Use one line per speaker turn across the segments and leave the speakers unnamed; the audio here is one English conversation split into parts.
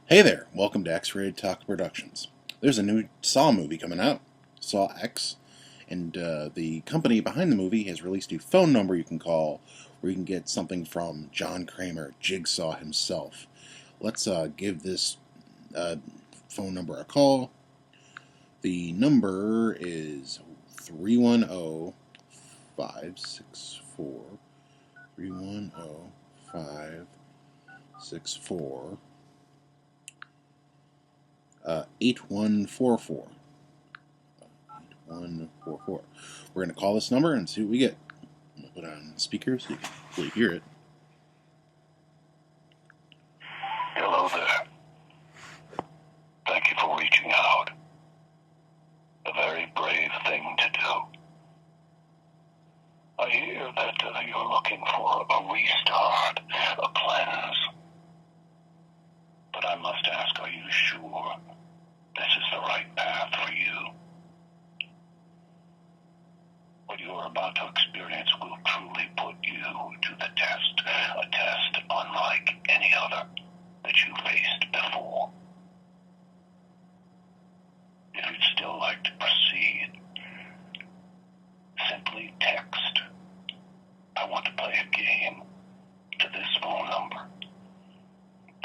Hey there, welcome to X-Rated Talk Productions. There's a new Saw movie coming out, Saw X, and the company behind the movie has released a phone number you can call where you can get something from John Kramer, Jigsaw himself. Let's give this phone number a call. The number is 310-564 310-564 8144. 8144. We're going to call this number and see what we get. I'm going to put it on speaker so you can really hear it.
Hello there. Thank you for reaching out. A very brave thing to do. I hear that you're looking for a restart, a cleanse. But I must ask, are you sure this is the right path for you? What you are about to experience will truly put you to the test, a test unlike any other that you faced before. If you'd still like to proceed, simply text, "I want to play a game," to this phone number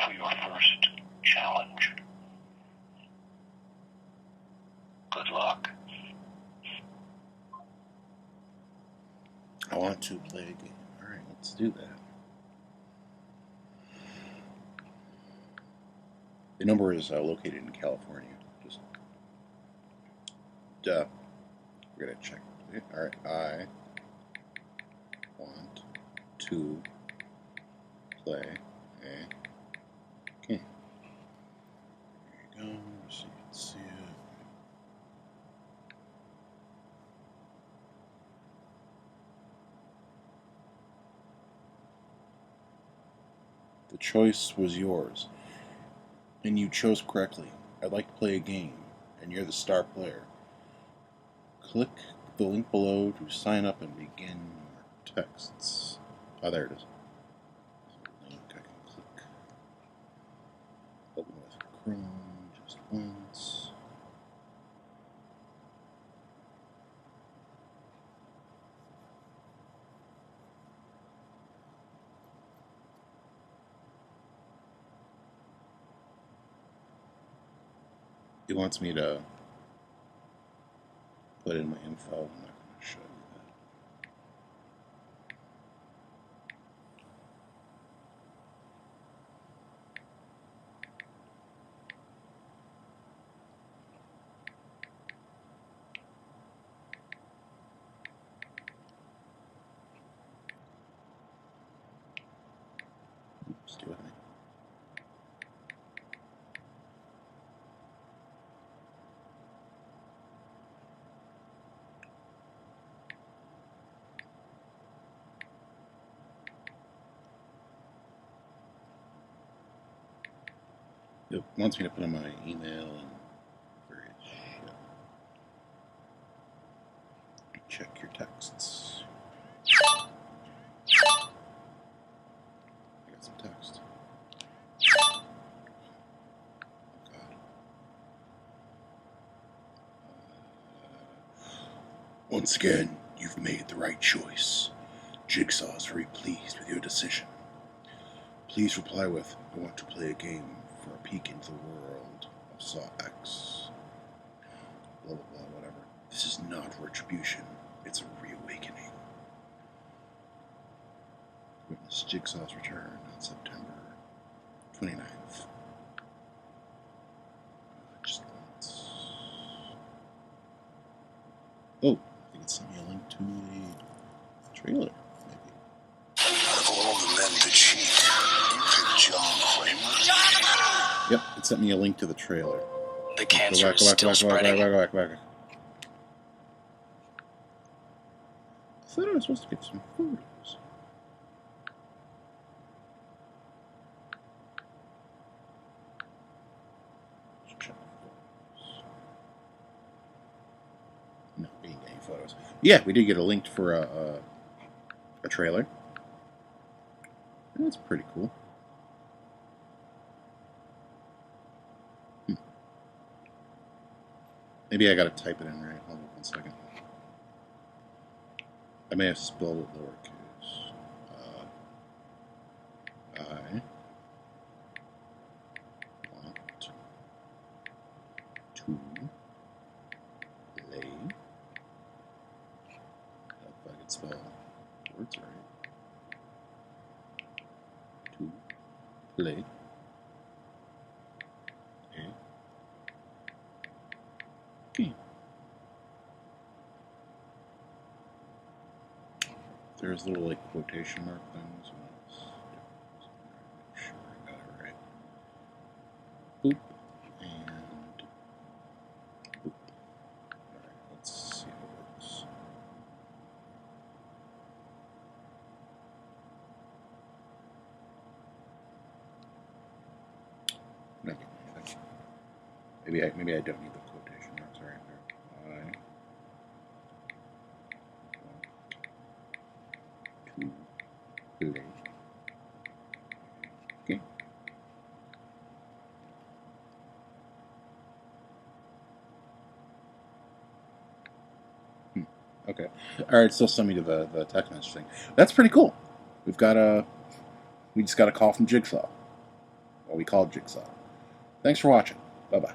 for your first challenge. Good luck.
I want to play a game. Alright, let's do that. The number is located in California. We're going to check it. Alright, I want to play a game. There you go, so you can see it. The choice was yours, and you chose correctly. I'd like to play a game, and you're the star player. Click the link below to sign up and begin your texts. Oh, there it is. Link I can click. Open with Chrome just once. It wants me to put in my info. I'm not going to show you that. Stay with me. It wants me to put in my email and various shit. Check your texts. I got some text. Oh God. Once again, you've made the right choice. Jigsaw is very pleased with your decision. Please reply with, "I want to play a game for a peek into the world of Saw X." Blah, blah, blah, whatever. This is not retribution. It's a reawakening. Witness Jigsaw's return on September 29th. Just once. Oh, I think it sent me a link to the trailer, maybe.
Of all the men to cheat, you picked John Kramer?
Yep, it sent me a link to the trailer.
The cancer is still spreading.
Back. I thought I was supposed to get some photos. Let's check photos. No, we didn't get any photos. Yeah, we did get a link for a trailer. That's pretty cool. Maybe I gotta type it in right. Hold on 1 second. I may have spelled it lowercase. I want to play. If I could spell words right. To play a game. There's little like quotation mark things. Make sure I got it right. Boop and boop. Alright, let's see how it works. Nothing. Maybe I don't need the quotation marks right there. I want to play game. Okay. Alright, still send me to the text message thing. That's pretty cool. We just got a call from Jigsaw. Well, we called Jigsaw. Thanks for watching. Bye-bye.